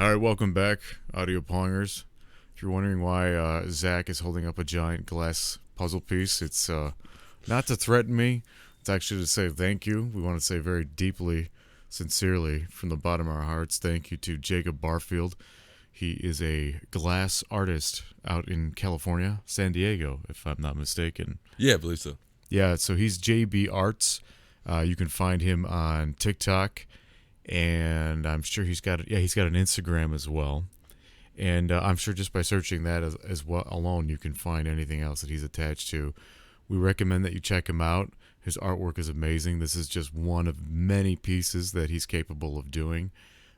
All right, welcome back, audio pongers. If you're wondering why Zach is holding up a giant glass puzzle piece, it's not to threaten me. It's actually to say thank you. We want to say very deeply, sincerely, from the bottom of our hearts, thank you to Jacob Barfield. He is a glass artist out in California, San Diego, if I'm not mistaken. Yeah, I believe so. Yeah, so he's JB Arts. You can find him on TikTok, and I'm sure he's got an Instagram as well. And I'm sure just by searching that as well alone, you can find anything else that he's attached to. We recommend that you check him out. His artwork is amazing. This is just one of many pieces that he's capable of doing,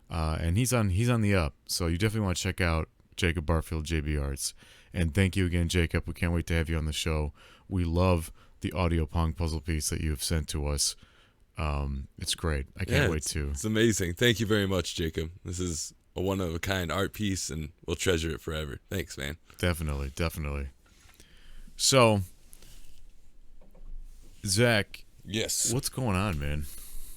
and he's on the up. So you definitely want to check out Jacob Barfield, JB Arts. And thank you again, Jacob. We can't wait to have you on the show. We love the audio pong puzzle piece that you have sent to us. It's great. I can't wait to. It's amazing. Thank you very much, Jacob. This is a one-of-a-kind art piece, and we'll treasure it forever. Thanks, man. Definitely. So, Zach. Yes. What's going on, man?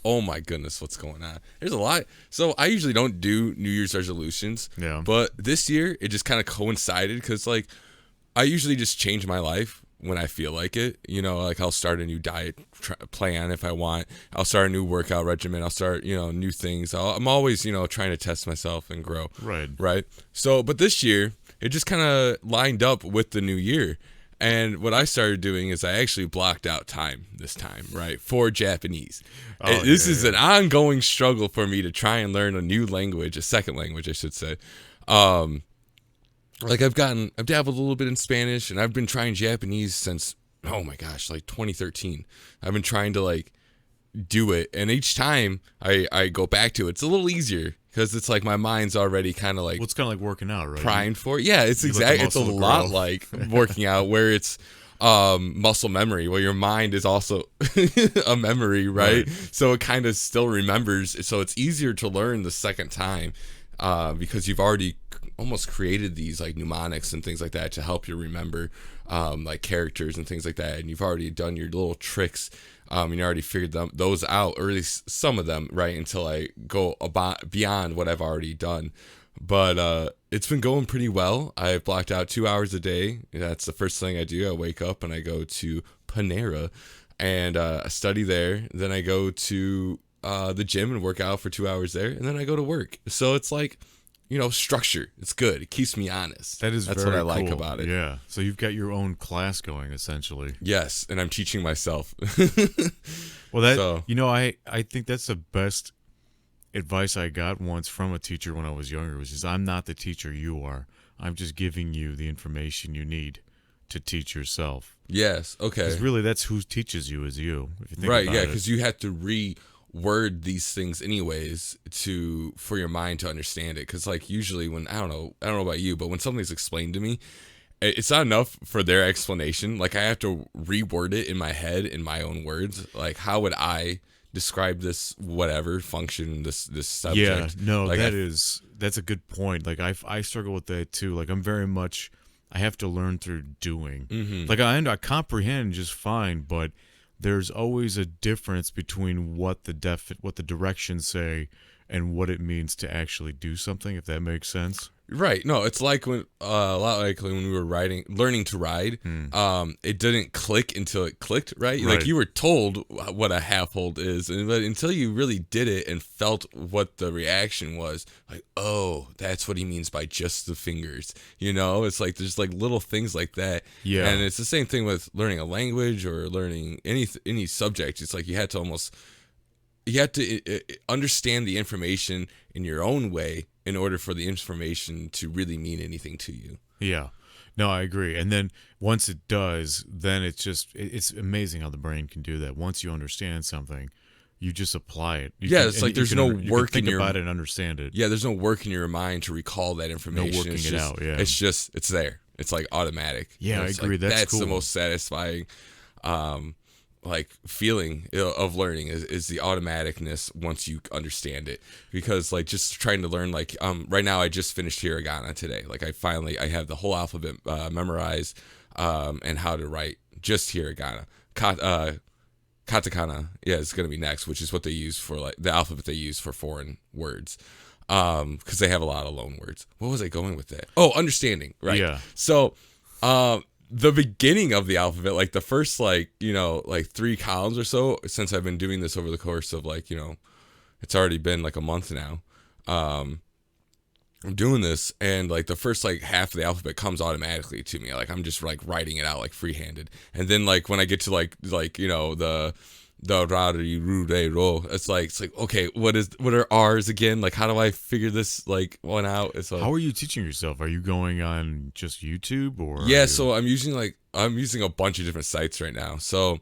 Oh, my goodness, what's going on? There's a lot. So I usually don't do New Year's resolutions. Yeah. But this year, it just kind of coincided because, I usually just change my life when I feel like it. I'll start a new diet plan if I want. I'll start a new workout regimen. I'll start, new things. I'm always, trying to test myself and grow. Right. So, but this year, it just kind of lined up with the new year. And what I started doing is I actually blocked out time this time, right, for Japanese. This is an ongoing struggle for me to try and learn a new language, a second language, I should say. I've dabbled a little bit in Spanish, and I've been trying Japanese since, 2013. I've been trying to do it, and each time I go back to it, it's a little easier because it's my mind's already kind of well, it's kind of like working out, right? Primed for it. Yeah, it's exactly. It's a lot like working out, where it's muscle memory, where your mind is also a memory, right? So it kind of still remembers. So it's easier to learn the second time because you've already almost created these mnemonics and things like that to help you remember characters and things like that, and you've already done your little tricks, and you already figured those out, or at least some of them, right, until I go beyond what I've already done. But it's been going pretty well. I've blocked out 2 hours a day. That's the first thing I do. I wake up and I go to Panera and I study there. Then I go to the gym and work out for 2 hours there, and then I go to work. So it's structure. It's good. It keeps me honest. That's what I like about it. Yeah. So you've got your own class going, essentially. Yes, and I'm teaching myself. Well, I think that's the best advice I got once from a teacher when I was younger, was I'm not the teacher you are. I'm just giving you the information you need to teach yourself. Yes. Okay. Because really, that's who teaches you is you. If you think right. About Yeah. it. Because you have to word these things anyways for your mind to understand it, because usually when I don't know about you, but when something's explained to me, it's not enough for their explanation. I have to reword it in my head in my own words. How would I describe this whatever function, this subject? Yeah, no, that's a good point. I struggle with that too. I'm very much, I have to learn through doing. Mm-hmm. I comprehend just fine, but there's always a difference between what the directions say and what it means to actually do something, if that makes sense. Right. No, it's when a lot like when we were learning to ride. It didn't click until it clicked, right? You were told what a half hold is, but until you really did it and felt what the reaction was, oh, that's what he means by just the fingers. It's there's little things like that. Yeah. And it's the same thing with learning a language or learning any subject. It's you have to understand the information in your own way in order for the information to really mean anything to you. Yeah. No, I agree. And then once it does, then it's amazing how the brain can do that. Once you understand something, you just apply it. There's no work think in your about it and understand it. Yeah, there's no work in your mind to recall that information. No working it out. Yeah. It's there. It's automatic. Yeah, I agree. That's cool. The most satisfying feeling of learning is the automaticness once you understand it, because just trying to learn right now I just finished hiragana today. I have the whole alphabet memorized, and how to write just hiragana. Katakana, yeah, it's gonna be next, which is what they use for the alphabet they use for foreign words. because they have a lot of loan words. What was I going with that? Oh, understanding, right? Yeah. So, the beginning of the alphabet, like the first, like, you know, like 3 columns or so, since I've been doing this over the course of, like, you know, it's already been like a month now. I'm doing this, and like the first like half of the alphabet comes automatically to me. Like I'm just like writing it out like freehanded, and then like when I get to like you know the ra ri ru re ro, it's like okay, what are R's again? Like how do I figure this like one out? So how are you teaching yourself? Are you going on just YouTube or? Yeah, so I'm using a bunch of different sites right now. So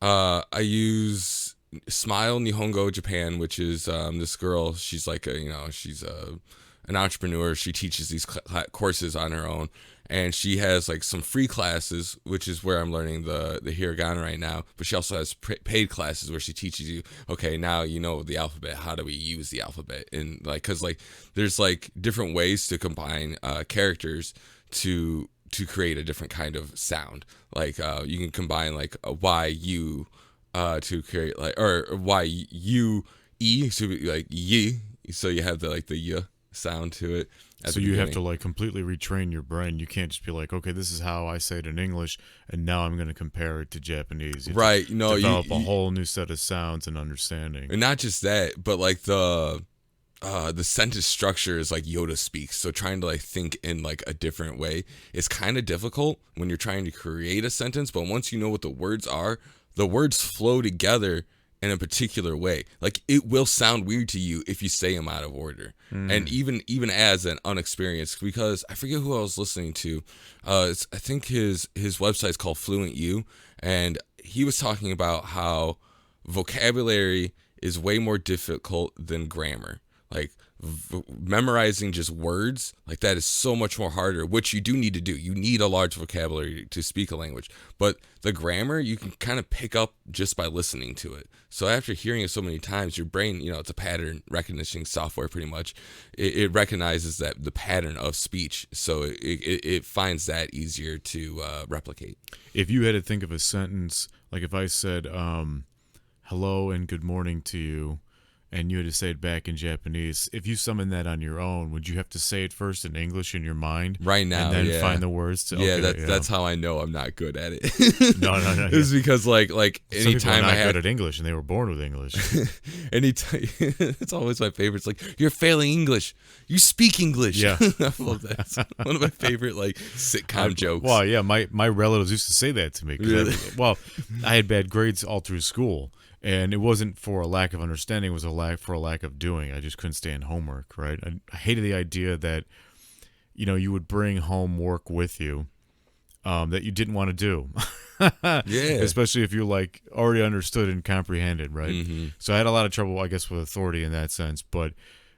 I use Smile Nihongo Japan, which is this girl. She's like she's an entrepreneur. She teaches these courses on her own, and she has like some free classes, which is where I'm learning the hiragana right now. But she also has paid classes where she teaches you, okay, now you know the alphabet. How do we use the alphabet? And like, cause like there's like different ways to combine characters to create a different kind of sound. Like you can combine like a Y-U to create like, or Y-U-E, so like yi. So you have the like the y sound to it. So you have to like completely retrain your brain. You can't just be like, okay, this is how I say it in English, and now I'm going to compare it to Japanese. You right? No, develop a whole new set of sounds and understanding. And not just that, but like the sentence structure is like Yoda speaks. So trying to like think in like a different way is kind of difficult when you're trying to create a sentence. But once you know what the words are, the words flow together in a particular way. Like it will sound weird to you if you say them out of order. And even as an unexperienced, because I forget who I was listening to. I think his website's called Fluent U, and he was talking about how vocabulary is way more difficult than grammar. Like memorizing just words, like that is so much more harder, which you do need to do. You need a large vocabulary to speak a language, but the grammar you can kind of pick up just by listening to it. So after hearing it so many times, your brain, you know, it's a pattern recognition software pretty much. It recognizes that the pattern of speech, so it finds that easier to replicate. If you had to think of a sentence, like if I said hello and good morning to you, and you had to say it back in Japanese, if you summon that on your own, would you have to say it first in English in your mind? Right now, and then find the words to... Yeah, that's how I know I'm not good at it. No. It's because like anytime some people are not I had good at English and they were born with English. Anytime, it's always my favorite. It's like, you're failing English. You speak English. Yeah. I love that. It's one of my favorite like sitcom jokes. Well, yeah, my relatives used to say that to me. Really? I had bad grades all through school. And it wasn't for a lack of understanding; it was for a lack of doing. I just couldn't stand homework. Right? I hated the idea that, you know, you would bring homework with you, that you didn't want to do. Yeah. Especially if you like already understood and comprehended. Right. Mm-hmm. So I had a lot of trouble, I guess, with authority in that sense. But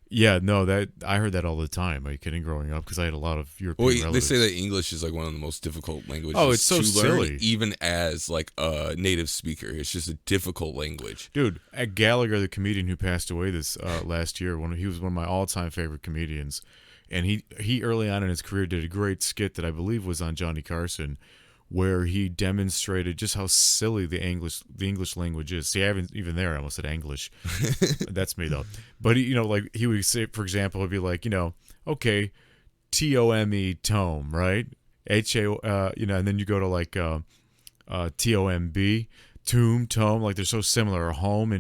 yeah, no, that I heard that all the time. Are you kidding? Growing up, because I had a lot of European relatives. They say that English is like one of the most difficult languages. Oh, it's so to silly. learn, even as like a native speaker. It's just a difficult language. Dude, at Gallagher, the comedian who passed away this last year, he was one of my all-time favorite comedians, and he early on in his career did a great skit that I believe was on Johnny Carson, where he demonstrated just how silly the English language is. See, I haven't even there. I almost said English. That's me though. But he would say, for example, he'd be like, okay, TOME, tome, right? HA, and then you go to like TOMB, tomb, tome, like they're so similar. Or home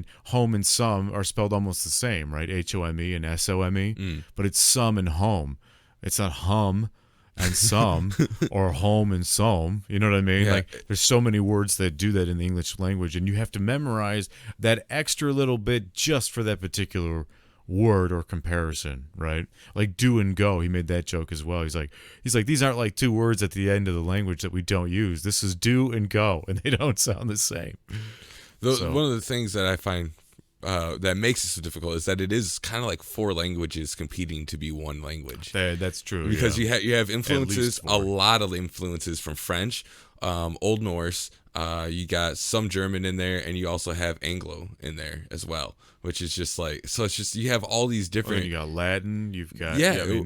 and some are spelled almost the same, right? HOME and SOME, but it's some and home. It's not hum and some or home and some, you know what I mean? Yeah. Like there's so many words that do that in the English language, and you have to memorize that extra little bit just for that particular word or comparison, right? Like do and go, he made that joke as well. He's like these aren't like two words at the end of the language that we don't use. This is do and go, and they don't sound the same. One of the things that I find that makes it so difficult is that it is kind of like 4 languages competing to be one language. That's true. Because you have influences, a lot of influences from French, Old Norse. You got some German in there, and you also have Anglo in there as well, which is just like, so it's just, you have all these different. You got Latin. You've got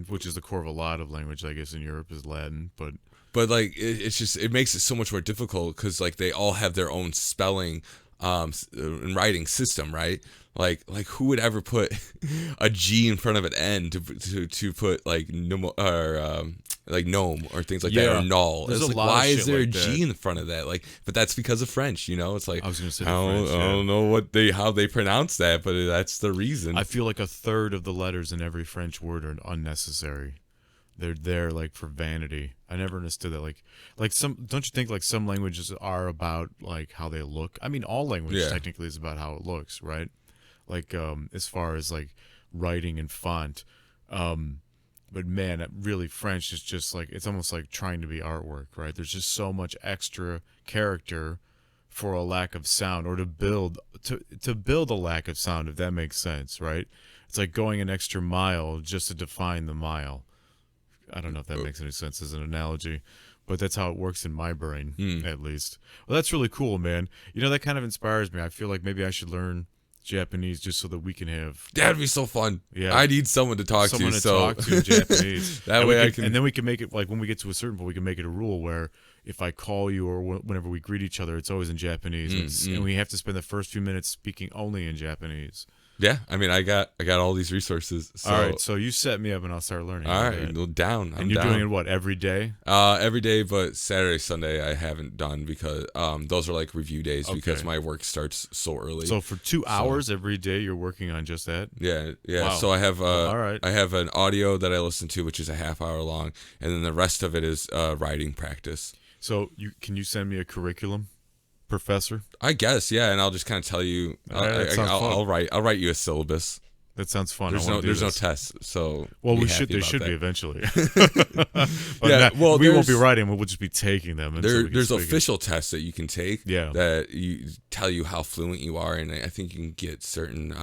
which is the core of a lot of language, I guess, in Europe is Latin, but like it makes it so much more difficult because like they all have their own spelling writing system, right? Like who would ever put a G in front of an N to put like like gnome or things like that, or null. There's it's a like, lot why of is there like a G in front of that? Like, but that's because of French, It's like I was gonna say I don't know how they pronounce that, but that's the reason. I feel like a third of the letters in every French word are unnecessary. They're there like for vanity. I never understood that. Like some, don't you think like some languages are about like how they look? I mean, all language technically is about how it looks, right? Like as far as like writing and font. But man, really French is just like, it's almost like trying to be artwork, right? There's just so much extra character for a lack of sound, or to build a lack of sound, if that makes sense, right? It's like going an extra mile just to define the mile. I don't know if that makes any sense as an analogy, but that's how it works in my brain, at least. Well, that's really cool, man. That kind of inspires me. I feel like maybe I should learn Japanese just so that we can have. That'd be so fun. Yeah, I need someone to talk to. Talk to in Japanese. That way I can. And then we can make it like when we get to a certain point, we can make it a rule where if I call you or whenever we greet each other, it's always in Japanese, and we have to spend the first few minutes speaking only in Japanese. Yeah, I mean, I got all these resources. So. All right, so you set me up, and I'll start learning. All right, well, down. And you're doing it what, every day? Every day, but Saturday, Sunday, I haven't done because those are like review days because my work starts so early. So for 2 hours every day, you're working on just that? Yeah. Wow. So I have all right. I have an audio that I listen to, which is a half hour long, and then the rest of it is writing practice. So can you send me a curriculum, Professor? I guess, yeah, and I'll just kind of tell you. I'll write you a syllabus. That sounds fun. There's no tests, so there should be eventually. We won't be writing. We'll just be taking them. There's official tests that you can take. Yeah. That you tell you how fluent you are, and I think you can get certain.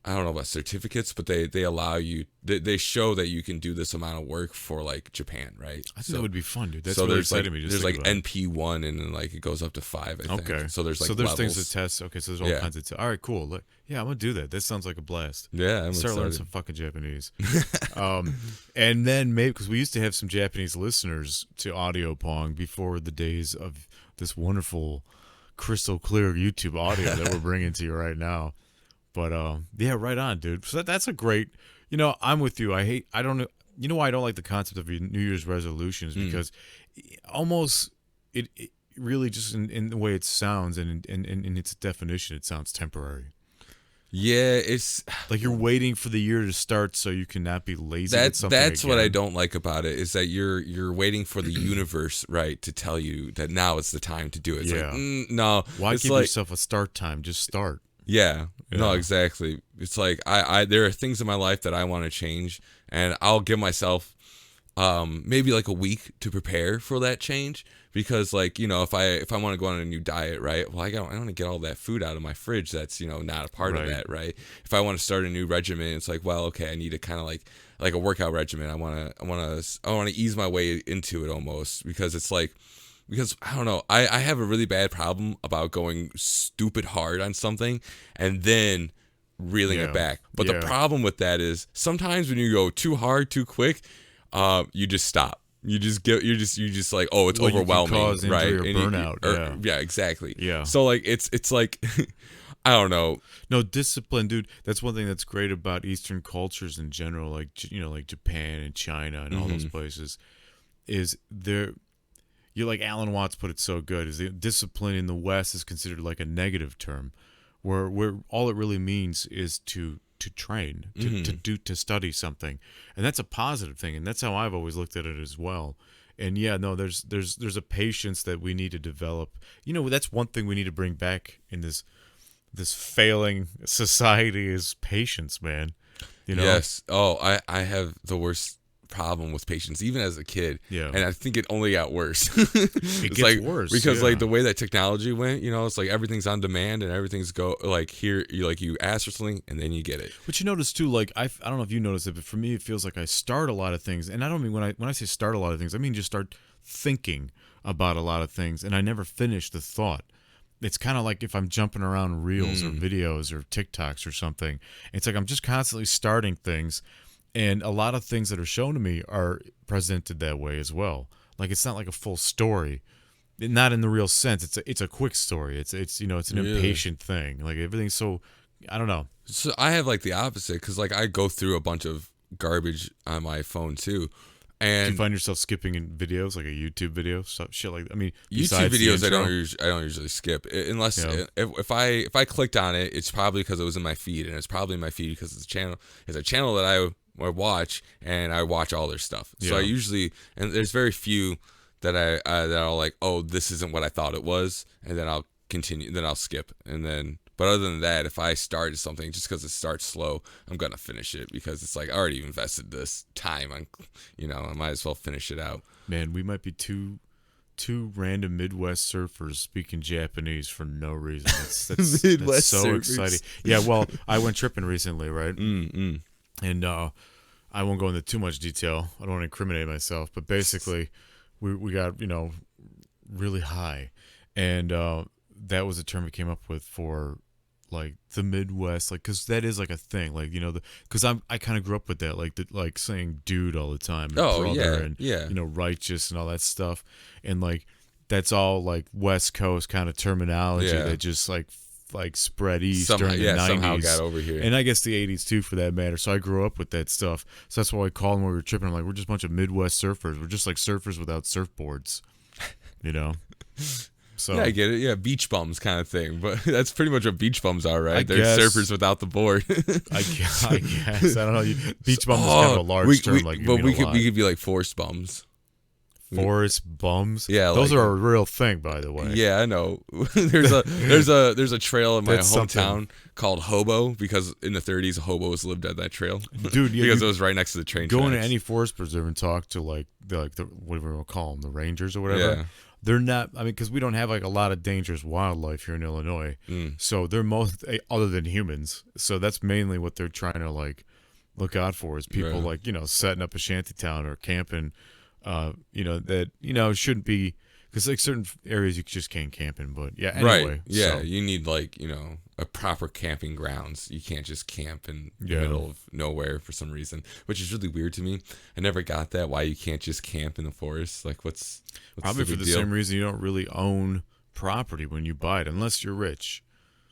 I don't know about certificates, but they allow you. They show that you can do this amount of work for like Japan, right? I think that would be fun, dude. That's really exciting me. There's like NP1, and then like it goes up to 5. I think. Okay. So there's levels. Things to test. Okay, so there's all kinds of tests. All right, cool. Look, yeah, I'm gonna do that. That sounds like a blast. Yeah, I'm start learning some fucking Japanese. And then maybe because we used to have some Japanese listeners to Audio Pong before the days of this wonderful, crystal clear YouTube audio that we're bringing to you right now. But yeah, right on, dude. So that's a great. I'm with you. I don't know. You know why I don't like the concept of New Year's resolutions, because almost it really just in the way it sounds and in its definition, it sounds temporary. Yeah, it's like you're waiting for the year to start so you can not be lazy. That's what I don't like about it, is that you're waiting for the universe, right, to tell you that now it's the time to do it. It's like, no. Why give yourself a start time? Just start. Yeah. No, exactly. It's like I there are things in my life that I want to change, and I'll give myself maybe like a week to prepare for that change, because like, if I want to go on a new diet, right? Well, I want to get all that food out of my fridge that's, not a part of that, right? If I want to start a new regimen, it's like, well, okay, I need to kind of like a workout regimen. I want to ease my way into it almost, because it's like, because I don't know, I have a really bad problem about going stupid hard on something and then reeling it back. But the problem with that is sometimes when you go too hard, too quick, you just stop. You just like, oh, it's overwhelming, cause injury right? Or burnout. Yeah, exactly. Yeah. So like it's like I don't know. No, discipline, dude. That's one thing that's great about Eastern cultures in general, like like Japan and China and all those places, is there. Like Alan Watts put it so good, is the discipline in the West is considered like a negative term, where all it really means is to train, to study something, and that's a positive thing, and that's how I've always looked at it as well. And yeah, no, there's a patience that we need to develop. That's one thing we need to bring back in this failing society is patience, man. Yes. Oh, I have the worst problem with patience, even as a kid. Yeah. And I think it only got worse. It gets worse because like the way that technology went, it's like everything's on demand and everything's like here, you ask for something and then you get it. But you notice too, like I don't know if you notice it, but for me it feels like I start a lot of things, and I don't mean when I say start a lot of things, I mean just start thinking about a lot of things, and I never finish the thought. It's kind of like if I'm jumping around reels or videos or TikToks or something. It's like I'm just constantly starting things. And a lot of things that are shown to me are presented that way as well. Like it's not like a full story. not in the real sense. It's a quick story. It's an impatient thing. Like everything's so, I don't know. So I have like the opposite because like I go through a bunch of garbage on my phone too. And do you find yourself skipping in videos, like a YouTube video, stuff, shit like that? I mean, YouTube videos I don't usually skip unless if I clicked on it, it's probably because it was in my feed, and it's probably in my feed because it's a channel that I watch, and I watch all their stuff. So I usually, and there's very few that that I'll like, oh, this isn't what I thought it was, and then I'll continue, then I'll skip, and then. But other than that, if I started something, just because it starts slow, I'm going to finish it because it's like I already invested this time on, I might as well finish it out. Man, we might be two random Midwest surfers speaking Japanese for no reason. That's Midwest that's so surfers. Exciting. Yeah, well, I went tripping recently, right? And I won't go into too much detail. I don't want to incriminate myself, but basically, we got really high, and that was a term we came up with for like the Midwest, like because that is like a thing, like because I kind of grew up with that, like saying dude all the time, and brother, and righteous and all that stuff, and like that's all like West Coast kind of terminology that just like spread east during the 90s, somehow got over here, and I guess the 80s too for that matter. So I grew up with that stuff. So that's why I called them when we were tripping. I'm like, we're just a bunch of Midwest surfers. We're just like surfers without surfboards, So yeah, I get it. Yeah, beach bums kind of thing. But that's pretty much what beach bums are, right? They're surfers without the board. I guess. I don't know. Beach bums is kind of a large term. We could be like forest bums. Forest bums? Yeah, those are a real thing, by the way. Yeah, I know. there's a trail in my hometown called Hobo because in the 30s hobos lived at that trail. Dude, because it was right next to the train tracks. Go into tracks. any forest preserve and talk to like the whatever we'll call them, the rangers or whatever. Yeah. They're not. I mean, because we don't have like a lot of dangerous wildlife here in Illinois, so they're most other than humans. So that's mainly what they're trying to like look out for is people like setting up a shanty town or camping. That shouldn't be because like certain areas you just can't camp in. But yeah, anyway, right? Yeah, you need like a proper camping grounds. You can't just camp in the middle of nowhere for some reason, which is really weird to me. I never got that. Why you can't just camp in the forest? Like, what's probably for the same reason you don't really own property when you buy it, unless you're rich.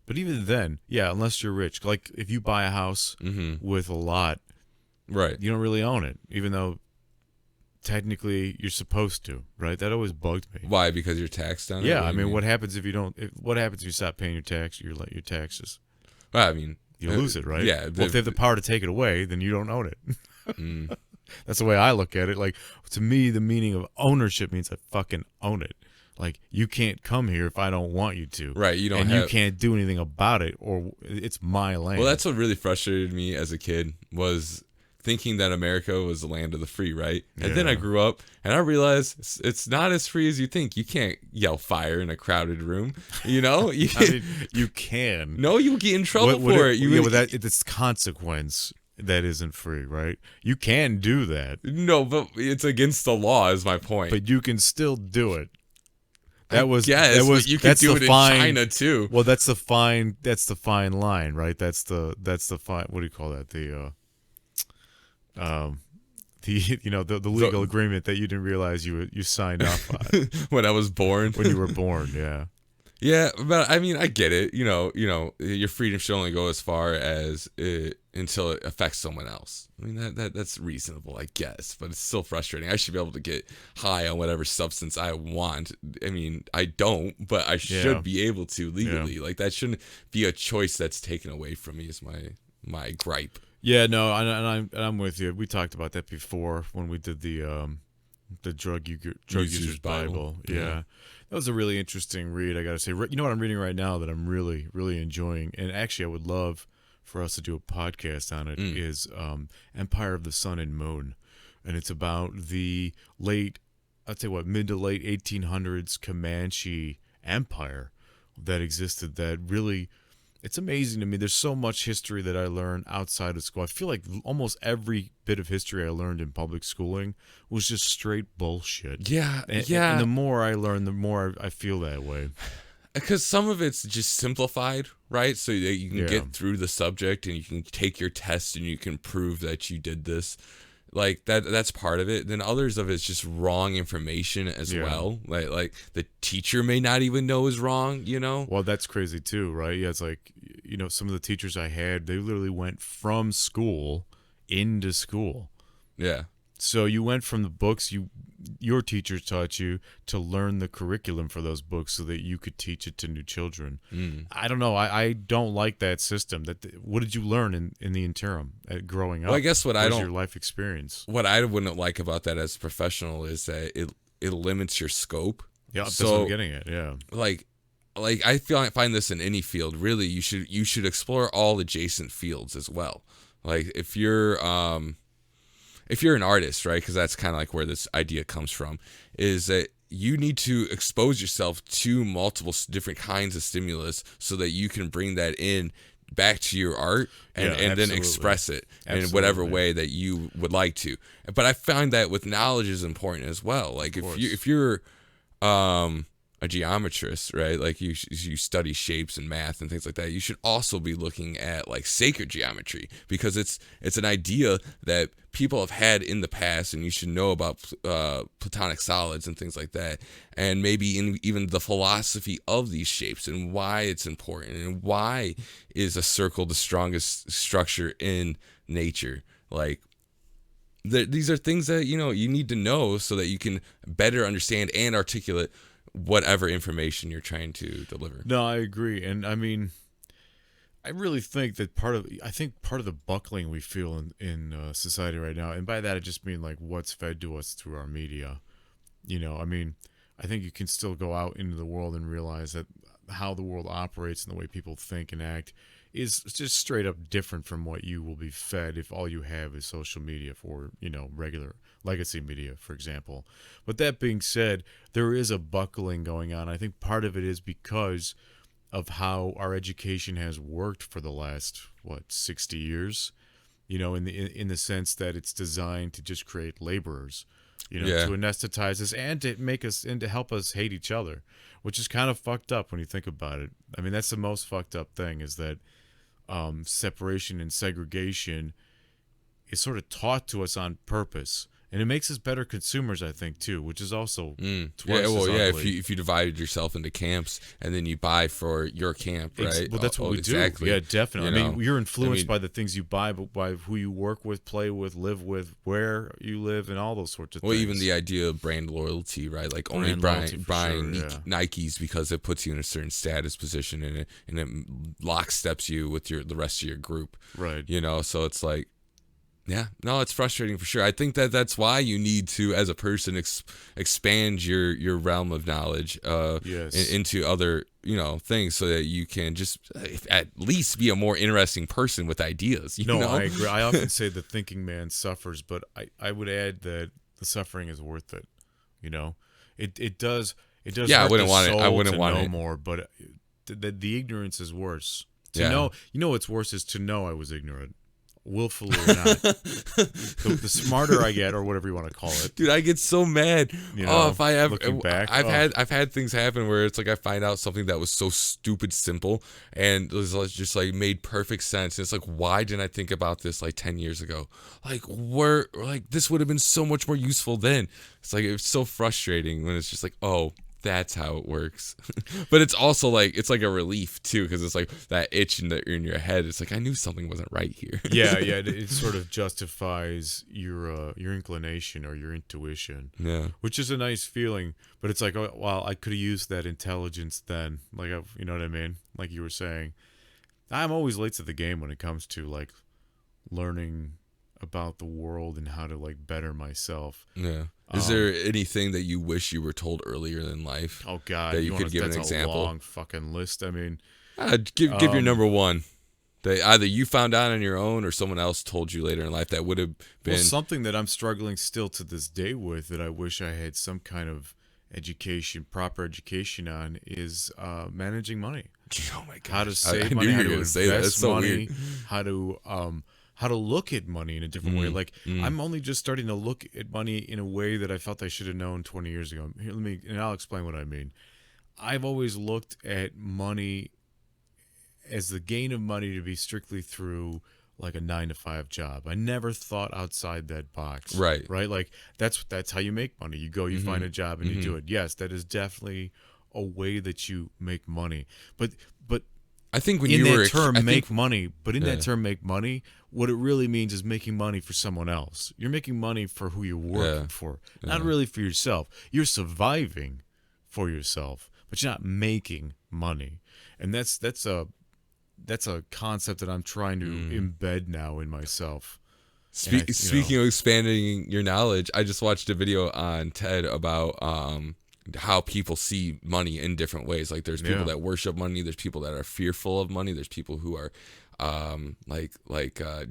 But even then, unless you're rich, like if you buy a house with a lot, right, you don't really own it, even though technically you're supposed to, right? That always bugged me. Why? Because you're taxed on it? Yeah, I mean, what happens if you don't? What happens if you stop paying your taxes? Well, I mean, you lose it, right? Yeah. Well, if they have the power to take it away, then you don't own it. That's the way I look at it. Like, to me, the meaning of ownership means I fucking own it. Like, you can't come here if I don't want you to. Right. You can't do anything about it, or it's my land. Well, that's what really frustrated me as a kid was thinking that America was the land of the free, right? And then I grew up and I realized it's not as free as you think. You can't yell fire in a crowded room, I mean, you can. No, you get in trouble for it. It's consequence that isn't free, right? You can do that. No, but it's against the law is my point. But you can still do it. But you can do it in China too. Well, that's the fine line, right? That's the fine, what do you call that? The legal agreement that you didn't realize you signed off on when I was born. When you were born, yeah. Yeah, but I mean, I get it. Your freedom should only go as far as until it affects someone else. I mean, that's reasonable, I guess, but it's still frustrating. I should be able to get high on whatever substance I want. I mean, I don't, but I should be able to legally. Like, that shouldn't be a choice that's taken away from me. Is my gripe. Yeah, no, and I'm with you. We talked about that before when we did the drug users Bible. Yeah. That was a really interesting read, I got to say. You know what I'm reading right now that I'm really, really enjoying, and actually I would love for us to do a podcast on it, is Empire of the Sun and Moon. And it's about the mid to late 1800s Comanche Empire that existed that really... It's amazing to me. There's so much history that I learned outside of school. I feel like almost every bit of history I learned in public schooling was just straight bullshit. Yeah, and the more I learn, the more I feel that way. Because some of it's just simplified, right? So that you can get through the subject and you can take your test and you can prove that you did this. Like that's part of it. Then others of it's just wrong information as Yeah. well. Like the teacher may not even know is wrong, you know? Well, that's crazy too, right? Yeah, it's like, some of the teachers I had, they literally went from school into school. Yeah. So you went from the books your teachers taught you to learn the curriculum for those books so that you could teach it to new children. I don't know. I don't like that system. What did you learn in the interim growing up? Well, I guess what your life experience? What I wouldn't like about that as a professional is that it limits your scope. Yeah, that's what I'm getting at. Yeah. Like I find this in any field. Really, you should explore all adjacent fields as well. Like if you're an artist, right? Because that's kind of like where this idea comes from, is that you need to expose yourself to multiple different kinds of stimulus so that you can bring that in back to your art and then express it in whatever way that you would like to. But I find that with knowledge is important as well. Like if you're a geometrist, right? Like you study shapes and math and things like that. You should also be looking at like sacred geometry, because it's an idea that people have had in the past, and you should know about platonic solids and things like that, and maybe even the philosophy of these shapes and why it's important and why is a circle the strongest structure in nature. Like these are things that you need to know so that you can better understand and articulate whatever information you're trying to deliver. No, I agree. And I mean, I really think that part of the buckling we feel in society right now, and by that I just mean like what's fed to us through our media. I mean, I think you can still go out into the world and realize that how the world operates and the way people think and act is just straight up different from what you will be fed if all you have is social media for, regular legacy media, for example. But that being said, there is a buckling going on. I think part of it is because of how our education has worked for the last 60 years, in the sense that it's designed to just create laborers, to anesthetize us and to make us and to help us hate each other, which is kind of fucked up when you think about it. I mean, that's the most fucked up thing, is that separation and segregation is sort of taught to us on purpose. And it makes us better consumers, I think, too, which is also twice as ugly. If you divided yourself into camps and then you buy for your camp, right? Well, that's what we do. Yeah, definitely. I mean, you're influenced by the things you buy, but by who you work with, play with, live with, where you live, and all those sorts of things. Well, even the idea of brand loyalty, right? Like only buying Nikes because it puts you in a certain status position, and it locksteps you with the rest of your group, right? So it's like, yeah, no, it's frustrating for sure. I think that's why you need to, as a person, expand your realm of knowledge into other things, so that you can just at least be a more interesting person with ideas. I agree. I often say the thinking man suffers, but I would add that the suffering is worth it. It does. Yeah, I wouldn't want it. I wouldn't want it more, but the ignorance is worse. Know, what's worse is to know I was ignorant. Willfully or not. The smarter I get, or whatever you want to call it, dude, I get so mad. If I have, looking back, I've had things happen where it's like I find out something that was so stupid simple and it was just like made perfect sense. And it's like, why didn't I think about this like 10 years ago? This would have been so much more useful then. It's like, it's so frustrating when it's just like, oh, that's how it works. But it's also like, it's like a relief too, because it's like that itch in your head. It's like, I knew something wasn't right here. yeah it sort of justifies your inclination or your intuition, which is a nice feeling. But it's like, oh, well, I could have used that intelligence then, like, you know what I mean, like you were saying. I'm always late to the game when it comes to like learning about the world and how to like better myself. Is there anything that you wish you were told earlier in life? Oh God, that you could give an example? A long fucking list. I mean, give your number one that either you found out on your own or someone else told you later in life that would have been something that I'm struggling still to this day with, that I wish I had some kind of proper education on, is managing money. Oh my God! How to save money? How to invest money? How to look at money in a different way. Like, I'm only just starting to look at money in a way that I felt I should have known 20 years ago. Here, and I'll explain what I mean. I've always looked at money as the gain of money to be strictly through like a 9 to 5 job. I never thought outside that box. Right. Right. Like that's how you make money. You go, you find a job, and you do it. Yes, that is definitely a way that you make money. But I think when in you that were term, make money. But in Yeah. that term, make money. What it really means is making money for someone else. You're making money for who you're working for, not really for yourself. You're surviving for yourself, but you're not making money. And that's a concept that I'm trying to embed now in myself. Speaking of expanding your knowledge, I just watched a video on TED about how people see money in different ways. Like there's people that worship money, there's people that are fearful of money, there's people who are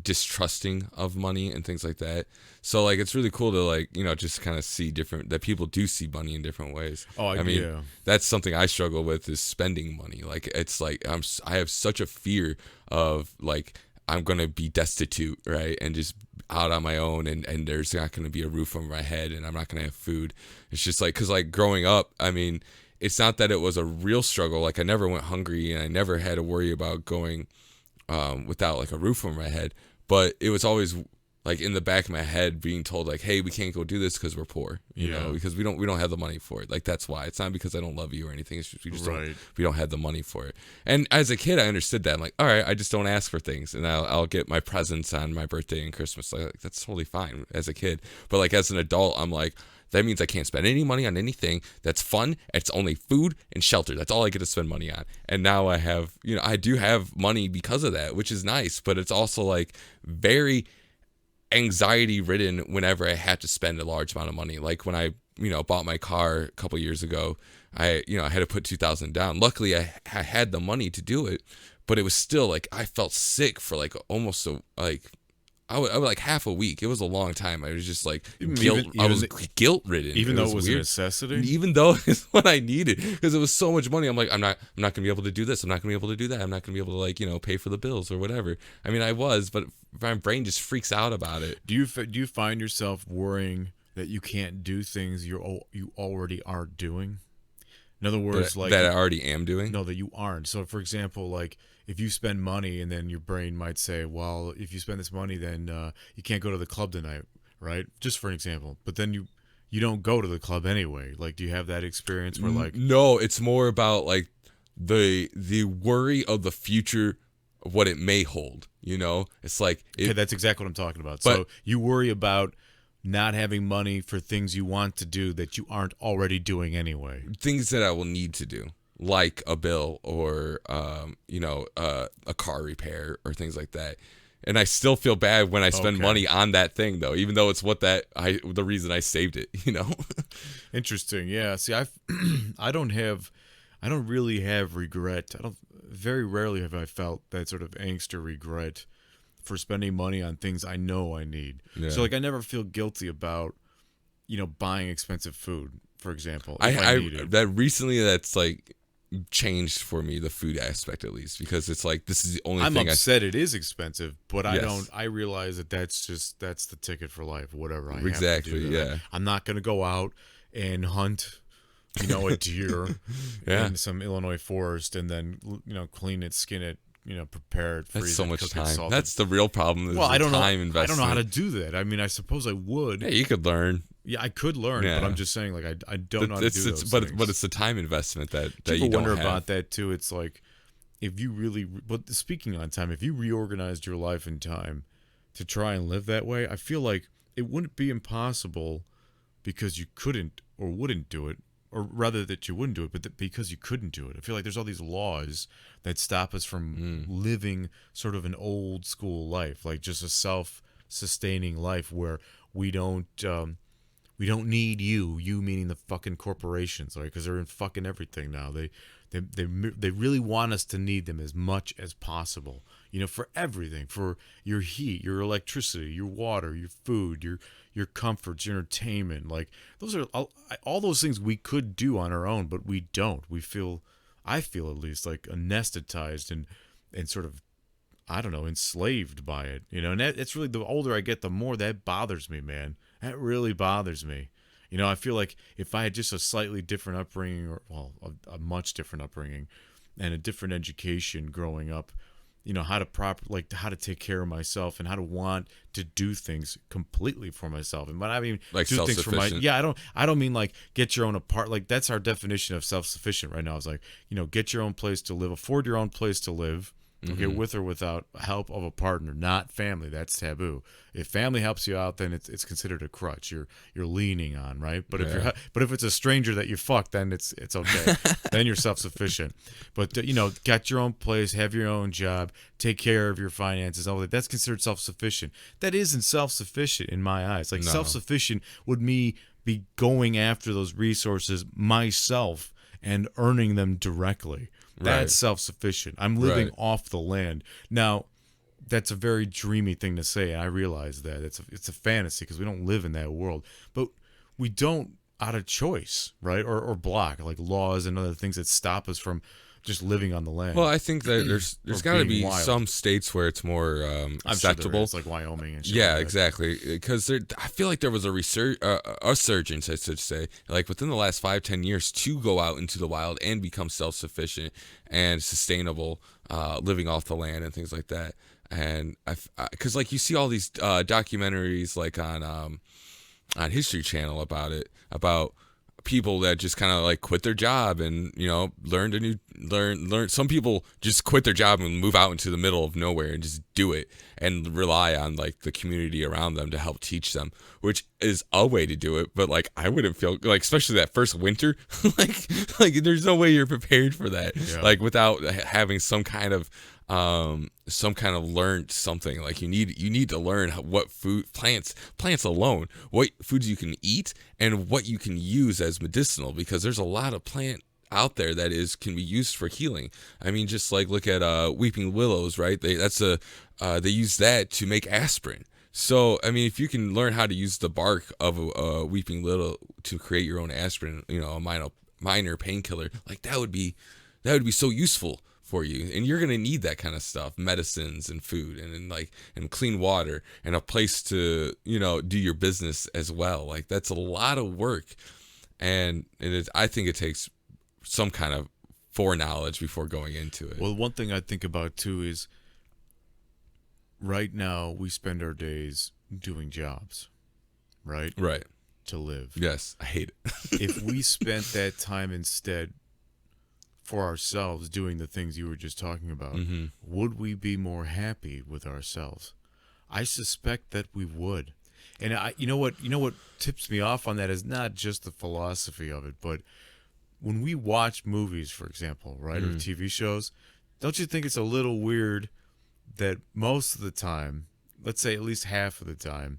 distrusting of money and things like that. So like it's really cool to like, you know, just kind of see different, that people do see money in different ways. I mean, that's something I struggle with, is spending money. Like it's like I have such a fear of like I'm gonna be destitute, right, and just out on my own, and there's not gonna be a roof over my head, and I'm not gonna have food. It's just like, because like growing up, I mean, it's not that it was a real struggle. Like I never went hungry, and I never had to worry about going without like a roof over my head, but it was always like in the back of my head being told like, hey, we can't go do this because we're poor, you know, because we don't have the money for it. Like that's why. It's not because I don't love you or anything. It's just we don't have the money for it. And as a kid, I understood that. I'm like, all right, I just don't ask for things, and I'll get my presents on my birthday and Christmas. Like that's totally fine as a kid. But like as an adult, I'm like, that means I can't spend any money on anything that's fun. It's only food and shelter. That's all I get to spend money on. And now I have, you know, I do have money because of that, which is nice, but it's also like very anxiety ridden whenever I had to spend a large amount of money. Like when I, you know, bought my car a couple years ago, I had to put $2,000 down. Luckily I had the money to do it, but it was still like, I felt sick for like almost I would like half a week. It was a long time. I was just like I was guilt ridden. Even though it was a necessity? Even though it's what I needed, because it was so much money. I'm like, I'm not going to be able to do this. I'm not going to be able to do that. I'm not going to be able to like, you know, pay for the bills or whatever. I mean, I was, but my brain just freaks out about it. Do you find yourself worrying that you can't do things you already are doing? In other words, that I already am doing? No, that you aren't. So, for example, like if you spend money, and then your brain might say, well, if you spend this money, then you can't go to the club tonight, right? Just for an example. But then you don't go to the club anyway. Like, do you have that experience where like... No, it's more about like the worry of the future, of what it may hold, you know? It's like... okay, that's exactly what I'm talking about. So you worry about not having money for things you want to do that you aren't already doing anyway. Things that I will need to do, like a bill or a car repair or things like that. And I still feel bad when I spend money on that thing, though, even though it's the reason I saved it, you know. Interesting. Yeah. See, I don't really have regret. Very rarely have I felt that sort of angst or regret for spending money on things I know I need. Yeah. So like I never feel guilty about, you know, buying expensive food, for example. I need it. That recently that's like changed for me, the food aspect at least, because it's like this is the only thing. I'm upset it is expensive, but I realize that that's the ticket for life, whatever I have to do. Yeah. I'm not going to go out and hunt, you know, a deer in some Illinois forest and then, you know, clean it, skin it, you know, prepare it, freeze That's so it, much cook time. it, salt That's it. the real problem. Well, I don't know. Investment. I don't know how to do that. I mean, I suppose I would. Yeah, you could learn. Yeah, I could learn, but I'm just saying, like, I don't know how to do those things. But it's the time investment that you don't wonder about that too. It's like, if you really, but speaking on time, if you reorganized your life in time to try and live that way, I feel like it wouldn't be impossible because you couldn't or wouldn't do it, or rather that you wouldn't do it, but because you couldn't do it. I feel like there's all these laws that stop us from living sort of an old school life, like just a self-sustaining life where we don't need you meaning the fucking corporations, right? Because they're in fucking everything now. They really want us to need them as much as possible, you know, for everything, for your heat, your electricity, your water, your food, your comforts, your entertainment. Like those are all those things we could do on our own, but we don't. I feel at least like anesthetized and sort of, I don't know, enslaved by it, you know. And it's really, the older I get, the more that bothers me, man. That really bothers me. You know, I feel like if I had just a slightly different upbringing, or a much different upbringing, and a different education growing up, how to take care of myself and how to want to do things completely for myself. And when I mean like do things for I don't mean like get your own apart. Like that's our definition of self-sufficient right now. It's like, get your own place to live, afford your own place to live. Okay, with or without help of a partner, not family. That's taboo. If family helps you out, then it's considered a crutch. You're leaning on, right? But if it's a stranger that you fuck, then it's okay. Then you're self-sufficient. But got your own place, have your own job, take care of your finances, all that. That's considered self-sufficient. That isn't self-sufficient in my eyes. Like self-sufficient would me be going after those resources myself and earning them directly. That's self-sufficient. I'm living off the land. Now, that's a very dreamy thing to say. I realize that. It's a fantasy because we don't live in that world. But we don't out of choice, right? Or block, like laws and other things that stop us from just living on the land. Well, I think that there's got to be some states where it's more acceptable. It's like Wyoming and shit. Yeah, like exactly. Because I feel like there was a resurgence, I should say, like within the last 5-10 years, to go out into the wild and become self-sufficient and sustainable, living off the land and things like that. And because like you see all these documentaries like on History Channel about people that just kind of like quit their job and learn. Some people just quit their job and move out into the middle of nowhere and just do it and rely on like the community around them to help teach them, which is a way to do it. But like I wouldn't feel like, especially that first winter, like there's no way you're prepared for that, like without having some kind of learned something. Like you need to learn what food plants alone, what foods you can eat and what you can use as medicinal, because there's a lot of plant out there that can be used for healing. I mean, just like look at weeping willows, right? They use that to make aspirin. So I mean, if you can learn how to use the bark of a weeping willow to create your own aspirin, a minor painkiller, like that would be so useful for you. And you're gonna need that kind of stuff, medicines and food and clean water and a place to do your business as well. Like that's a lot of work, and I think it takes some kind of foreknowledge before going into it. Well, one thing I think about too is right now we spend our days doing jobs, right? Right. To live. Yes, I hate it. If we spent that time instead for ourselves doing the things you were just talking about, would we be more happy with ourselves? I suspect that we would. And you know what tips me off on that is not just the philosophy of it, but when we watch movies, for example, right, or TV shows, don't you think it's a little weird that most of the time, let's say at least half of the time,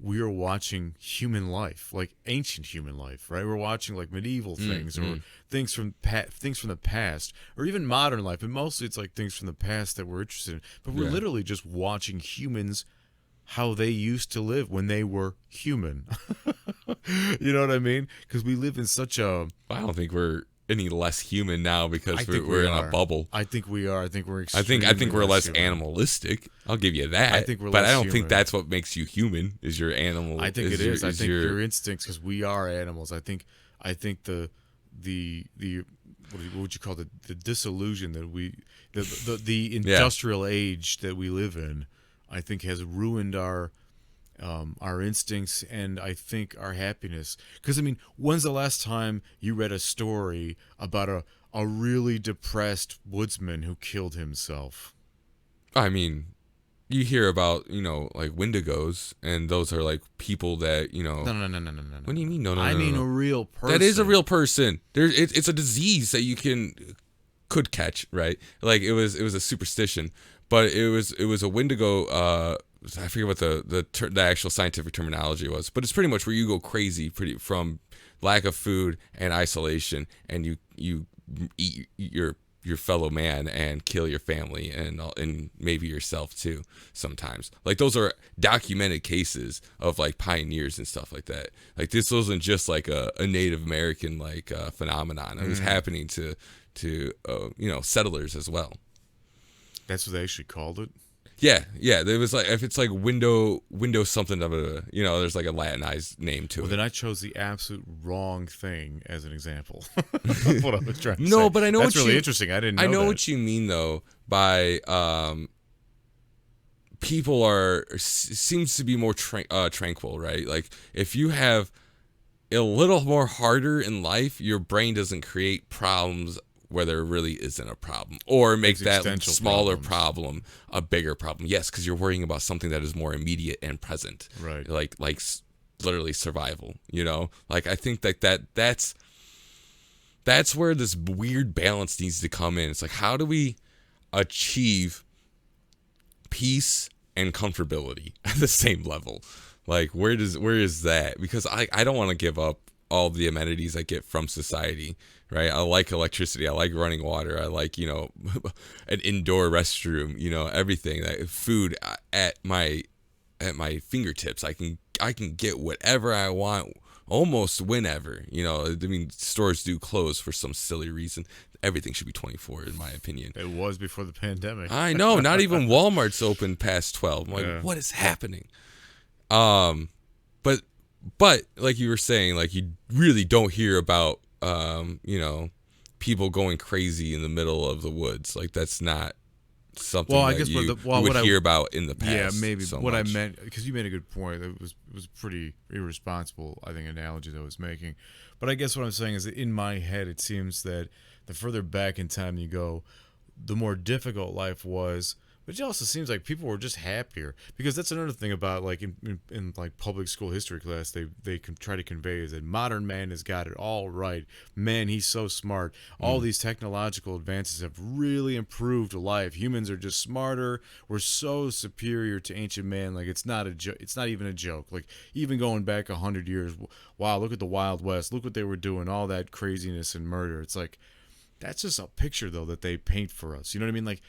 we are watching human life, like ancient human life, right? We're watching like medieval things or things from the past, or even modern life. And mostly it's like things from the past that we're interested in. But we're literally just watching humans, how they used to live when they were human. You know what I mean? Because we live in such a... I don't think we're any less human now because we're in a bubble. I think we are. I think we're I think we're less animalistic. I'll give you that. But I don't think that's what makes you human, is your animal. I think it is. I think your instincts, because we are animals. I think the what would you call the disillusion that the industrial age that we live in, I think has ruined our instincts and I think our happiness. Because I mean, when's the last time you read a story about a really depressed woodsman who killed himself? I mean, you hear about like Wendigos, and those are like people that No. What do you mean? No. I mean a real person. That is a real person. It's a disease that you could catch, right? Like it was a superstition, but it was a Wendigo. I forget what the actual scientific terminology was, but it's pretty much where you go crazy from lack of food and isolation, and you eat your fellow man and kill your family and maybe yourself too sometimes. Like those are documented cases of like pioneers and stuff like that. Like this wasn't just like a Native American phenomenon. It was happening to settlers as well. That's what they actually called it. Yeah. There was like, if it's like window something of a, there's like a Latinized name to it. Well, then I chose the absolute wrong thing as an example of what I was trying to say. No, but I know that's really interesting. I didn't know what you mean though. by people seems to be more tranquil, right? Like if you have a little more harder in life, your brain doesn't create problems where there really isn't a problem, or make that smaller problem a bigger problem. Yes, because you're worrying about something that is more immediate and present, right? Like literally survival. You know, like I think that's where this weird balance needs to come in. It's like, how do we achieve peace and comfortability at the same level? Like where is that? Because I don't want to give up all the amenities I get from society, right? I like electricity, I like running water, I like, you know, an indoor restroom, you know, everything, that food at my fingertips. I can get whatever I want almost whenever, you know. I mean, stores do close for some silly reason. Everything should be 24 in my opinion. It was before the pandemic. I know, not even Walmart's open past 12. I'm like, what is happening? But like you were saying, like you really don't hear about you know, people going crazy in the middle of the woods. Like that's not something you would hear about in the past. Yeah, maybe what I meant, because you made a good point. It was pretty irresponsible, I think, analogy that I was making. But I guess what I'm saying is that in my head, it seems that the further back in time you go, the more difficult life was. But it also seems like people were just happier, because that's another thing about, like, in like public school history class, they can try to convey is that modern man has got it all right. Man, he's so smart. All these technological advances have really improved life. Humans are just smarter. We're so superior to ancient man. Like it's not even a joke. Like even going back 100 years, wow, look at the Wild West. Look what they were doing. All that craziness and murder. It's like that's just a picture though that they paint for us. You know what I mean? Like,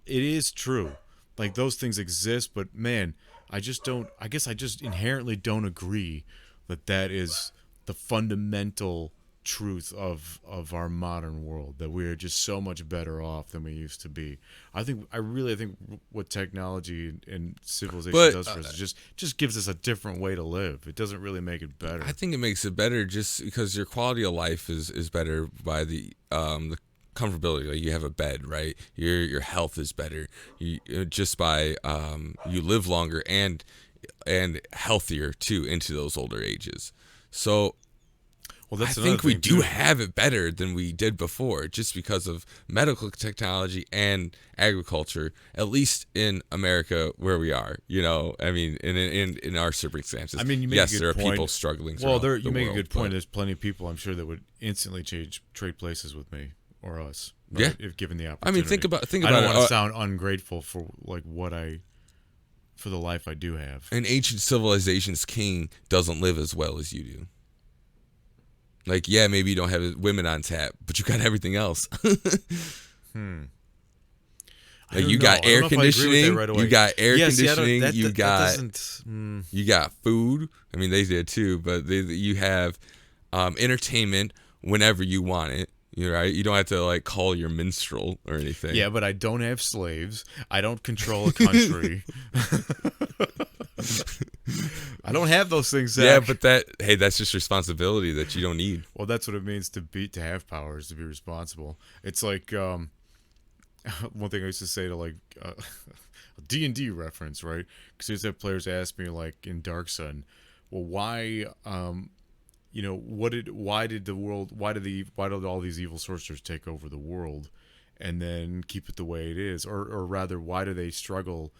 it is true, like those things exist, but man, I guess I just inherently don't agree that is the fundamental truth of our modern world, that we are just so much better off than we used to be. I really think what technology and civilization does for us is just gives us a different way to live. It doesn't really make it better. I think it makes it better just because your quality of life is better by the comfortability. Like you have a bed, right? Your health is better. You just by you live longer and healthier too into those older ages. So I think we do have it better than we did before, just because of medical technology and agriculture, at least in America where we are. You know, I mean, in our circumstances. I mean, you make a good there are point. People struggling. Well, you make a good point. There's plenty of people, I'm sure, that would instantly trade places with me or us. Right? Yeah, if given the opportunity. I mean, think about. I don't want to sound ungrateful for like for the life I do have. An ancient civilization's king doesn't live as well as you do. Like, yeah, maybe you don't have women on tap, but you got everything else. Like you got air conditioning. You got air conditioning. You got food. I mean, they did too, but you have entertainment whenever you want it. You're right. You don't have to like call your minstrel or anything. Yeah, but I don't have slaves. I don't control a country. I don't have those things, Zach. Yeah, but that's just responsibility that you don't need. Well, that's what it means to have power, is to be responsible. It's like one thing I used to say to like a D&D reference, right? Because I used to have players ask me like in Dark Sun, well, why you know, why did all these evil sorcerers take over the world and then keep it the way it is? Or rather, why do they struggle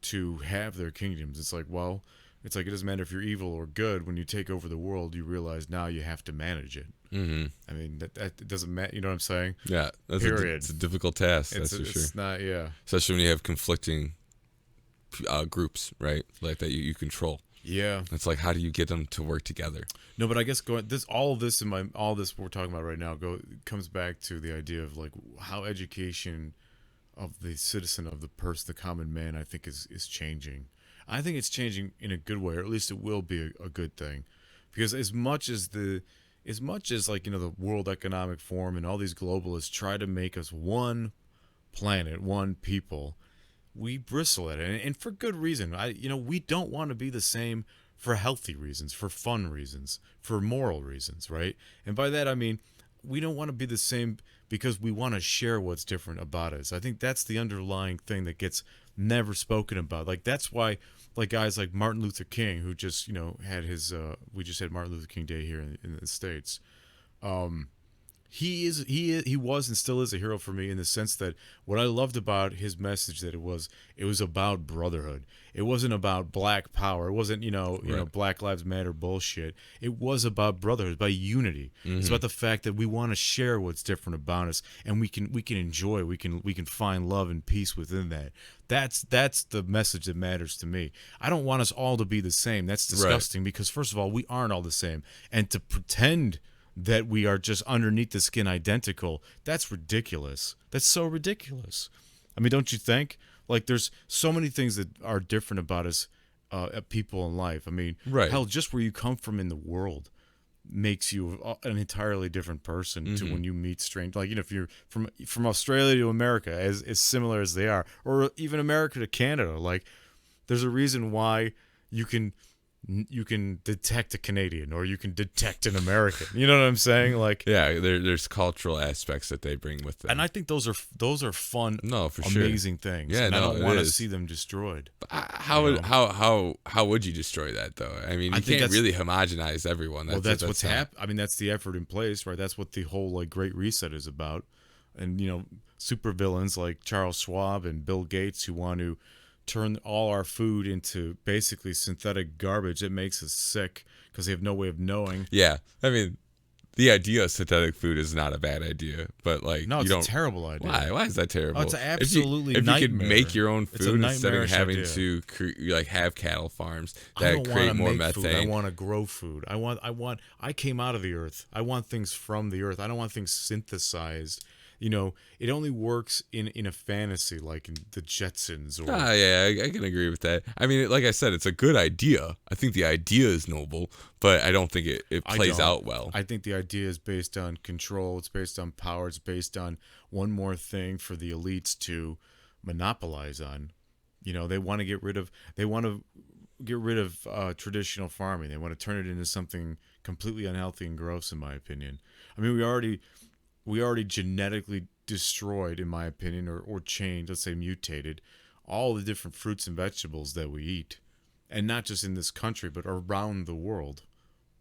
to have their kingdoms? It's like, well, it doesn't matter if you're evil or good. When you take over the world, you realize now you have to manage it. Mm-hmm. I mean, that doesn't matter. You know what I'm saying? Yeah. It's a difficult task. That's for sure. It's not, yeah. Especially when you have conflicting groups, right? Like that you control. Yeah, it's like, how do you get them to work together? No, but I guess all this we're talking about right now comes back to the idea of like how education of the citizen, of the person, the common man, I think is changing. I think it's changing in a good way, or at least it will be a good thing, because as much as like, you know, the World Economic Forum and all these globalists try to make us one planet, one people, we bristle at it, and for good reason. We don't want to be the same for healthy reasons, for fun reasons, for moral reasons, right? And by that I mean we don't want to be the same because we want to share what's different about us. I think that's the underlying thing that gets never spoken about. Like that's why like guys like Martin Luther King, who just had his we just had Martin Luther King Day here in the States. He was and still is a hero for me in the sense that what I loved about his message that it was about brotherhood. It wasn't about black power. It wasn't Black Lives Matter bullshit. It was about brotherhood, about unity. Mm-hmm. It's about the fact that we want to share what's different about us, and we can enjoy. We can find love and peace within that. That's the message that matters to me. I don't want us all to be the same. That's disgusting because first of all, we aren't all the same, and to pretend that we are just underneath the skin identical, that's ridiculous. That's so ridiculous. I mean, don't you think? Like, there's so many things that are different about us, people in life. I mean, hell, just where you come from in the world makes you an entirely different person to when you meet strangers. Like, if you're from Australia to America, as similar as they are, or even America to Canada, like, there's a reason why you can detect a Canadian or you can detect an American. You know what I'm saying? Like, yeah, there's cultural aspects that they bring with them, and I think those are fun, amazing things. Yeah, and I don't want to see them destroyed. How would you destroy that though? I mean, you can't really homogenize everyone. That's what's happened. I mean, that's the effort in place, right? That's what the whole like Great Reset is about. And supervillains like Charles Schwab and Bill Gates who want to turn all our food into basically synthetic garbage. It makes us sick because they have no way of knowing. Yeah, I mean, the idea of synthetic food is not a bad idea, but like, no, it's a terrible idea. Why is that terrible? Oh, it's absolutely if nightmare. You could make your own food instead of having to have cattle farms that create more methane. Food. I want to grow food. I came out of the earth. I want things from the earth. I don't want things synthesized. It only works in a fantasy like in the Jetsons. I can agree with that. I mean, like I said, it's a good idea. I think the idea is noble, but I don't think it plays out well. I think the idea is based on control. It's based on power. It's based on one more thing for the elites to monopolize on. They want to get rid of traditional farming. They want to turn it into something completely unhealthy and gross, in my opinion. I mean, we already genetically destroyed, in my opinion, or changed, let's say mutated, all the different fruits and vegetables that we eat. And not just in this country, but around the world,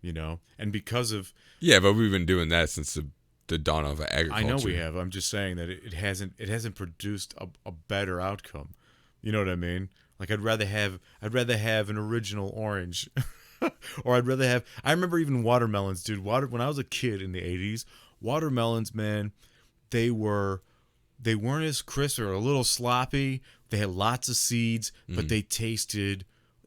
And because of... Yeah, but we've been doing that since the dawn of agriculture. I know we have. I'm just saying that it hasn't produced a better outcome. You know what I mean? Like, I'd rather have an original orange... or I'd rather have... I remember even watermelons, dude. When I was a kid in the 80s... watermelons, man, they weren't as crisp or a little sloppy. They had lots of seeds, but they tasted,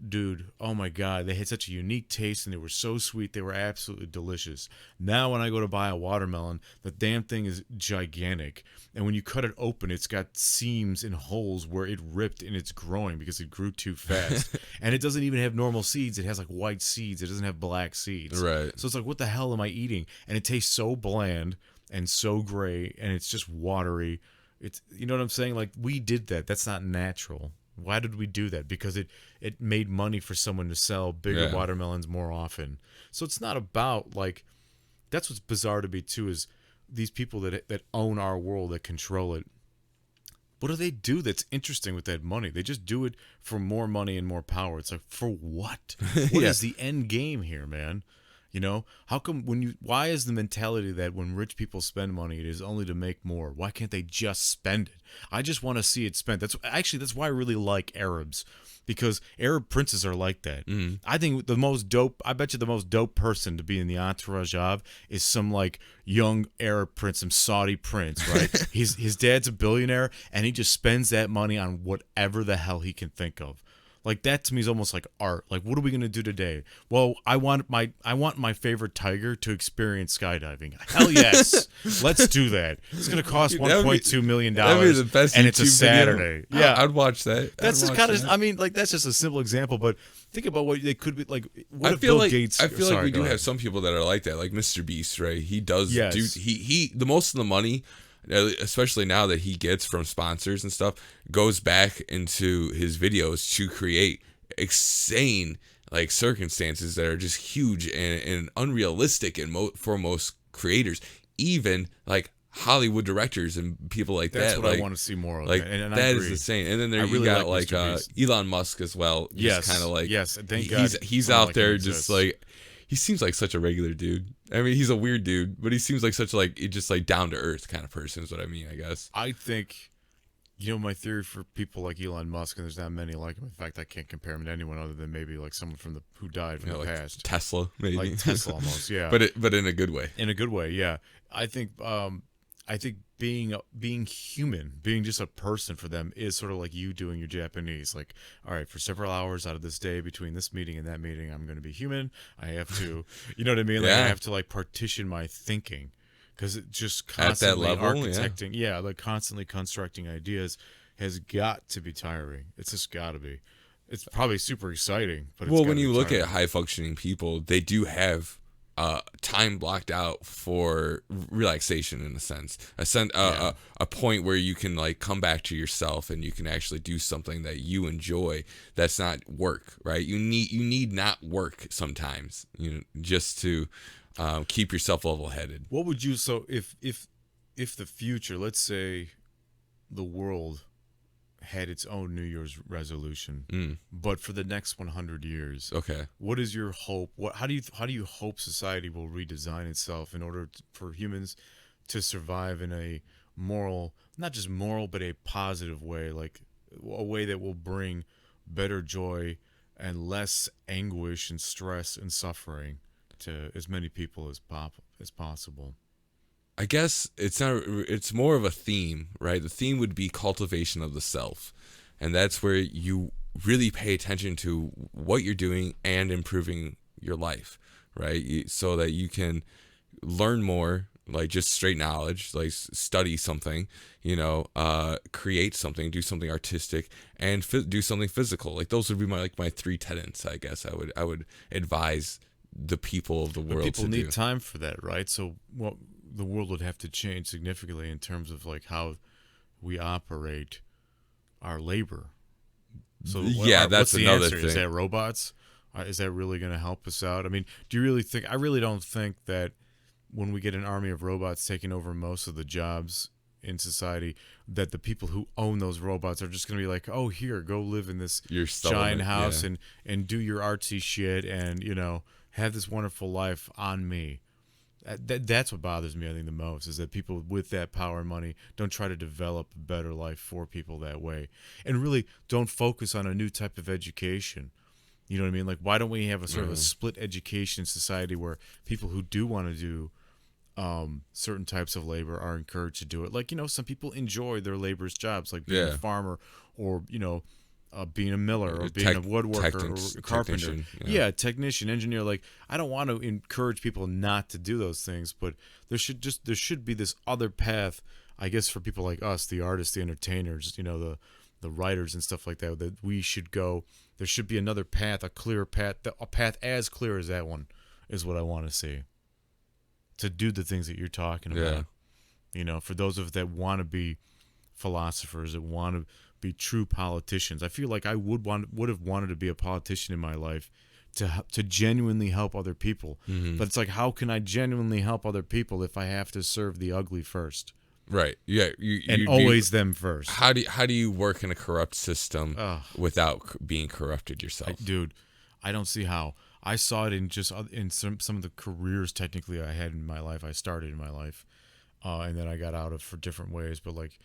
dude, oh my God, they had such a unique taste and they were so sweet. They were absolutely delicious. Now when I go to buy a watermelon, the damn thing is gigantic. And when you cut it open, it's got seams and holes where it ripped and it's growing because it grew too fast. And it doesn't even have normal seeds. It has like white seeds. It doesn't have black seeds. Right. So it's like, what the hell am I eating? And it tastes so bland and so gray and it's just watery. It's, you know what I'm saying? Like, we did that. That's not natural. Why did we do that? Because it made money for someone to sell bigger watermelons more often. So it's not about, like, that's what's bizarre to me too, is these people that own our world, that control it. What do they do that's interesting with that money? They just do it for more money and more power. It's like, for what? What is the end game here, man? How come why is the mentality that when rich people spend money, it is only to make more? Why can't they just spend it? I just want to see it spent. That's why I really like Arabs, because Arab princes are like that. Mm. I think I bet you the most dope person to be in the entourage of is some like young Arab prince, some Saudi prince, right? His dad's a billionaire and he just spends that money on whatever the hell he can think of. Like, that to me is almost like art. Like, what are we going to do today? Well, I want my favorite tiger to experience skydiving. Hell yes. Let's do that. It's going to cost $1.2 million. That'd be the best and YouTube it's a Saturday. Video. Yeah, I'd watch that. That's just kind of, I mean, like, that's just a simple example, but think about what they could be like. What if Bill Gates? I feel like we do have some people that are like that, like Mr. Beast, right? He does do the most of the money, especially now that he gets from sponsors and stuff, goes back into his videos to create insane like circumstances that are just huge and unrealistic for most creators. Even like Hollywood directors and people like That's that. what like, I want to see more of. Like and that is insane. And then there you got like Elon Musk as well. Yes, kind of like Thank God he's out there just like he seems like such a regular dude. I mean, he's a weird dude, but he seems like such like just like down to earth kind of person is what I mean. I guess. I think. My theory for people like Elon Musk, and there's not many like him. In fact, I can't compare him to anyone other than maybe like someone who died from the like past. Tesla, maybe. Like Tesla, almost, yeah. But in a good way. In a good way, yeah. I think being human, being just a person for them is sort of like you doing your Japanese. Like, all right, for several hours out of this day between this meeting and that meeting, I'm going to be human. I have to, you know what I mean? Like, I have to like partition my thinking. Because it just constantly at that level, architecting, like constantly constructing ideas has got to be tiring. It's just got to be. It's probably super exciting, but it's when you look tiring. at high functioning people, they do have time blocked out for relaxation in a sense, a point where you can like come back to yourself and you can actually do something that you enjoy. That's not work, right? You need not work sometimes, just to. Keep yourself level-headed. What would you if the future, let's say, the world had its own New Year's resolution, but for the next 100 years, okay, what is your hope? How do you hope society will redesign itself in order for humans to survive in a moral, not just moral, but a positive way, like a way that will bring better joy and less anguish and stress and suffering to as many people as possible? I guess it's more of a theme, right? The theme would be cultivation of the self. And that's where you really pay attention to what you're doing and improving your life, right? So that you can learn more, like just straight knowledge, like study something, create something, do something artistic, and do something physical. Like those would be my three tenets, I guess. I would advise the people of the world. But people need time for that, right? So the world would have to change significantly in terms of like how we operate our labor. So that's another thing. Is that robots? Is that really going to help us out? I mean, do you really think? I really don't think that when we get an army of robots taking over most of the jobs in society, that the people who own those robots are just going to be like, oh, here, go live in this giant house and do your artsy shit and have this wonderful life on me. That's what bothers me, I think, the most, is that people with that power and money don't try to develop a better life for people that way, and really don't focus on a new type of education. You know what I mean? Like, why don't we have a sort of a split education society where people who do want to do certain types of labor are encouraged to do it? Like, some people enjoy their labor's jobs, like being a farmer or, being a miller or being a woodworker or a carpenter. Technician, engineer. Like, I don't want to encourage people not to do those things, but there should be this other path, I guess, for people like us, the artists, the entertainers, the writers and stuff like that we should go. There should be another path, a clear path, a path as clear as that one is what I want to see. To do the things that you're talking about. For those of us that want to be philosophers, that want to be true politicians. I feel like I would have wanted to be a politician in my life to genuinely help other people. Mm-hmm. But it's like, how can I genuinely help other people if I have to serve the ugly first? Right. Yeah. You always them first. How do you work in a corrupt system without being corrupted yourself? I don't see how. I saw it in some of the careers technically I had in my life. I started in my life, and then I got out of for different ways. But like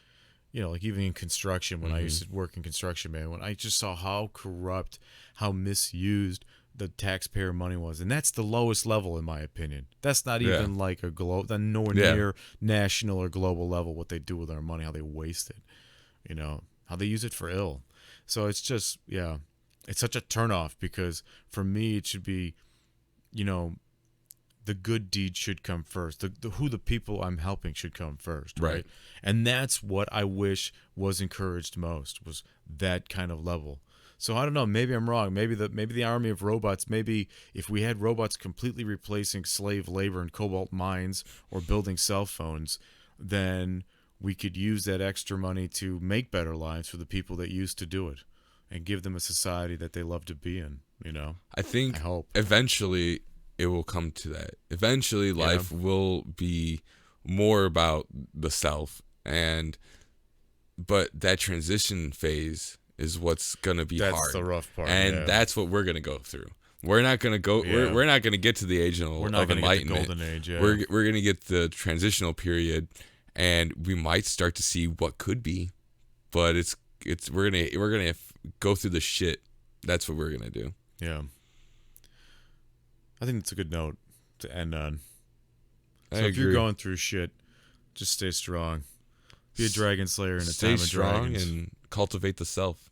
even in construction, when I used to work in construction, man, when I just saw how corrupt, how misused the taxpayer money was, and that's the lowest level in my opinion. That's not even like a nowhere near national or global level what they do with our money, how they waste it, how they use it for ill. So it's just it's such a turnoff, because for me it should be, the good deed should come first. The people I'm helping should come first, right? And that's what I wish was encouraged most, was that kind of level. So I don't know. Maybe I'm wrong. Maybe the army of robots. Maybe if we had robots completely replacing slave labor in cobalt mines or building cell phones, then we could use that extra money to make better lives for the people that used to do it, and give them a society that they love to be in. I hope eventually it will come to that. Eventually, life will be more about the self, but that transition phase is what's gonna be hard. That's the rough part, and that's what we're gonna go through. We're not gonna go. Yeah. We're not gonna get to the age of enlightenment. Get the golden age. Yeah. We're gonna get the transitional period, and we might start to see what could be, but we're gonna go through the shit. That's what we're gonna do. Yeah. I think it's a good note to end on. So if you're going through shit, just stay strong. Be a dragon slayer in a time of dragons. Stay strong and cultivate the self.